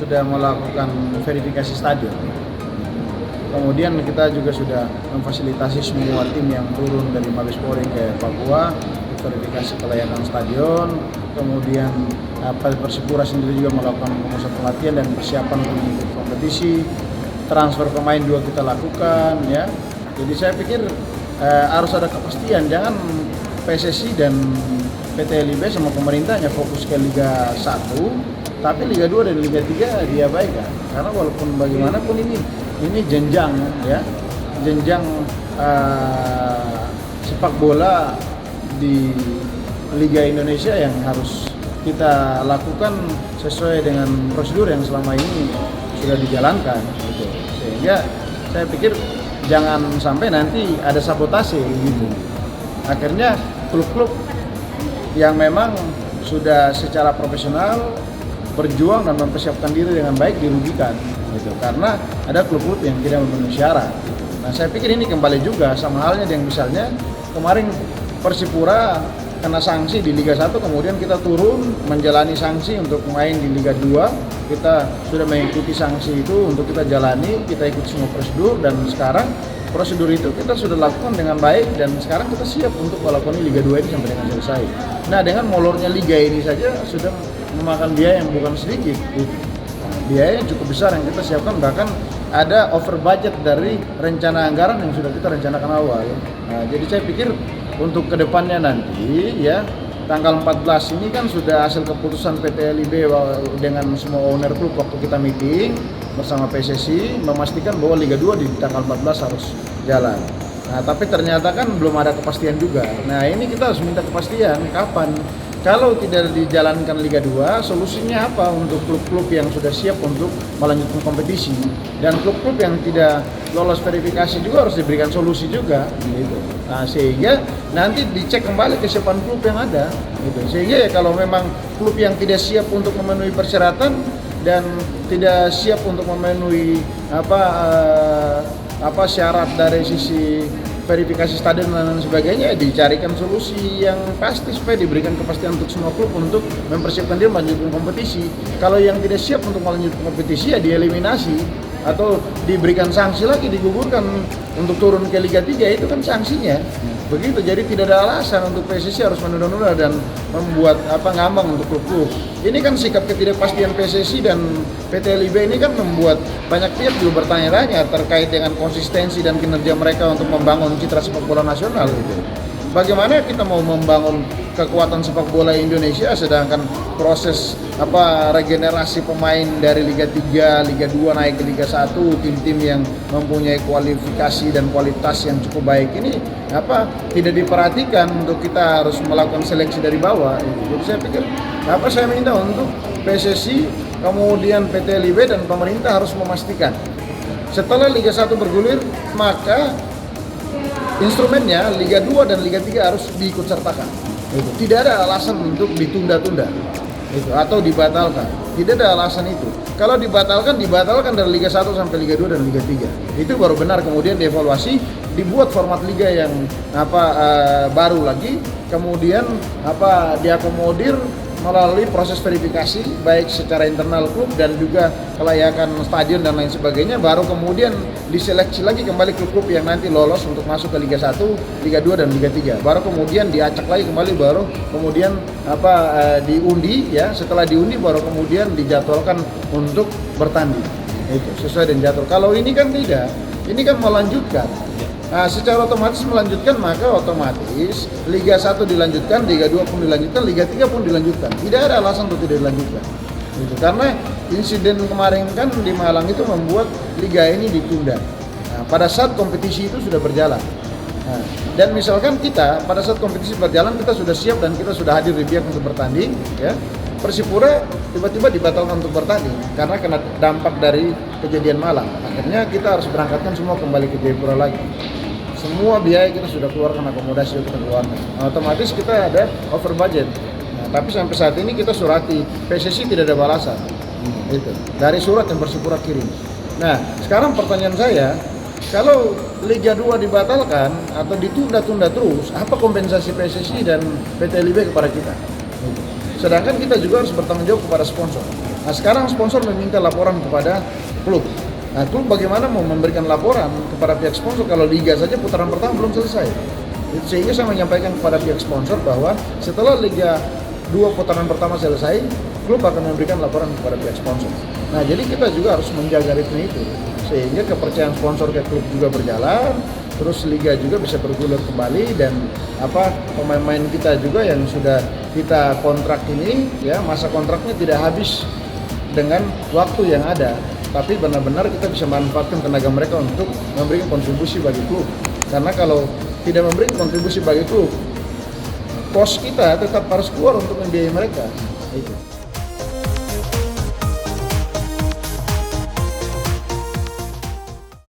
sudah melakukan verifikasi stadion. Kemudian kita juga sudah memfasilitasi semua tim yang turun dari Mabes Polri ke Papua, verifikasi kelayakan stadion. Kemudian Persipura sendiri juga melakukan pemusat pelatihan dan persiapan untuk mengikuti kompetisi. Transfer pemain juga kita lakukan, ya. Jadi saya pikir harus ada kepastian, jangan PSSI dan PT LIB sama pemerintahnya fokus ke Liga 1, tapi Liga 2 dan Liga 3 diabaikan. Karena walaupun bagaimanapun ini jenjang, ya, jenjang sepak bola di Liga Indonesia yang harus kita lakukan sesuai dengan prosedur yang selama ini sudah dijalankan, gitu. Sehingga saya pikir jangan sampai nanti ada sabotase, gitu. Akhirnya klub-klub yang memang sudah secara profesional berjuang dan mempersiapkan diri dengan baik dirugikan, gitu. Karena ada klub-klub yang tidak memenuhi syarat. Nah, saya pikir ini kembali juga sama halnya dengan misalnya kemarin Persipura kena sanksi di Liga 1, kemudian kita turun menjalani sanksi untuk main di Liga 2. Kita sudah mengikuti sanksi itu untuk kita jalani, kita ikuti semua prosedur, dan sekarang prosedur itu kita sudah lakukan dengan baik, dan sekarang kita siap untuk melakukan Liga 2 ini sampai dengan selesai. Nah, dengan molornya Liga ini saja sudah memakan biaya yang bukan sedikit. Biaya yang cukup besar yang kita siapkan, bahkan ada over budget dari rencana anggaran yang sudah kita rencanakan awal. Nah, jadi saya pikir untuk kedepannya nanti, ya, tanggal 14 ini kan sudah hasil keputusan PT LIB dengan semua owner klub waktu kita meeting bersama PSSI memastikan bahwa Liga 2 di tanggal 14 harus jalan. Nah, tapi ternyata kan belum ada kepastian juga. Nah, ini kita harus minta kepastian kapan. Kalau tidak dijalankan Liga 2, solusinya apa untuk klub-klub yang sudah siap untuk melanjutkan kompetisi, dan klub-klub yang tidak lolos verifikasi juga harus diberikan solusi juga, gitu. Nah, sehingga nanti dicek kembali kesiapan klub yang ada, gitu. Sehingga ya kalau memang klub yang tidak siap untuk memenuhi persyaratan dan tidak siap untuk memenuhi syarat dari sisi verifikasi stadion dan sebagainya, dicarikan solusi yang pasti supaya diberikan kepastian untuk semua klub untuk mempersiapkan diri melanjutkan kompetisi. Kalau yang tidak siap untuk melanjutkan kompetisi ya dieliminasi atau diberikan sanksi lagi, digugurkan untuk turun ke Liga 3, itu kan sanksinya. Begitu, jadi tidak ada alasan untuk PSSI harus menunda-nunda dan membuat ngambang untuk klub-klub. Ini kan sikap ketidakpastian PSSI dan PT LIB ini kan membuat banyak pihak juga bertanya-tanya terkait dengan konsistensi dan kinerja mereka untuk membangun citra sepak bola nasional, gitu. Bagaimana kita mau membangun kekuatan sepak bola Indonesia sedangkan proses regenerasi pemain dari Liga 3, Liga 2 naik ke Liga 1, tim-tim yang mempunyai kualifikasi dan kualitas yang cukup baik ini tidak diperhatikan untuk kita harus melakukan seleksi dari bawah. Jadi saya pikir saya minta untuk PSSI, kemudian PT LIB dan pemerintah harus memastikan setelah Liga 1 bergulir, maka instrumennya Liga 2 dan Liga 3 harus diikutsertakan. Tidak ada alasan untuk ditunda-tunda atau dibatalkan. Tidak ada alasan itu. Kalau dibatalkan dari Liga 1 sampai Liga 2 dan Liga 3. Itu baru benar, kemudian dievaluasi, dibuat format liga yang baru lagi, kemudian diakomodir melalui proses verifikasi baik secara internal klub dan juga kelayakan stadion dan lain sebagainya, baru kemudian diseleksi lagi kembali klub-klub yang nanti lolos untuk masuk ke Liga 1, Liga 2 dan Liga 3. Baru kemudian diacak lagi kembali, baru kemudian diundi, ya. Setelah diundi baru kemudian dijadwalkan untuk bertanding. Itu sesuai dengan jadwal. Kalau ini kan tidak. Ini kan melanjutkan. Nah, secara otomatis melanjutkan, maka otomatis Liga 1 dilanjutkan, Liga 2 pun dilanjutkan, Liga 3 pun dilanjutkan. Tidak ada alasan untuk tidak dilanjutkan. Gitu. Karena insiden kemarin kan di Malang itu membuat Liga ini ditunda. Nah, pada saat kompetisi itu sudah berjalan. Nah, dan misalkan kita pada saat kompetisi berjalan kita sudah siap dan kita sudah hadir di pihak untuk bertanding, ya. Persipura tiba-tiba dibatalkan untuk bertanding karena kena dampak dari kejadian Malang. Akhirnya kita harus berangkatkan semua kembali ke Jayapura lagi. Semua biaya kita sudah keluarkan, akomodasi kita keluarkan. Nah, otomatis kita ada over budget. Nah, tapi sampai saat ini kita surati PSSI tidak ada balasan. Itu dari surat yang Persipura kirim. Nah, sekarang pertanyaan saya, kalau Liga 2 dibatalkan atau ditunda-tunda terus, apa kompensasi PSSI dan PT LIB kepada kita? Sedangkan kita juga harus bertanggung jawab kepada sponsor. Nah sekarang sponsor meminta laporan kepada klub. Nah klub bagaimana mau memberikan laporan kepada pihak sponsor kalau liga saja putaran pertama belum selesai. Sehingga saya menyampaikan kepada pihak sponsor bahwa setelah Liga 2 putaran pertama selesai, klub akan memberikan laporan kepada pihak sponsor. Nah jadi kita juga harus menjaga ritme itu sehingga kepercayaan sponsor ke klub juga berjalan, terus liga juga bisa bergulir kembali, dan pemain-pemain kita juga yang sudah kita kontrak ini ya masa kontraknya tidak habis dengan waktu yang ada, tapi benar-benar kita bisa manfaatkan tenaga mereka untuk memberikan kontribusi bagi klub. Karena kalau tidak memberikan kontribusi bagi klub, kos kita tetap harus keluar untuk membiayai mereka.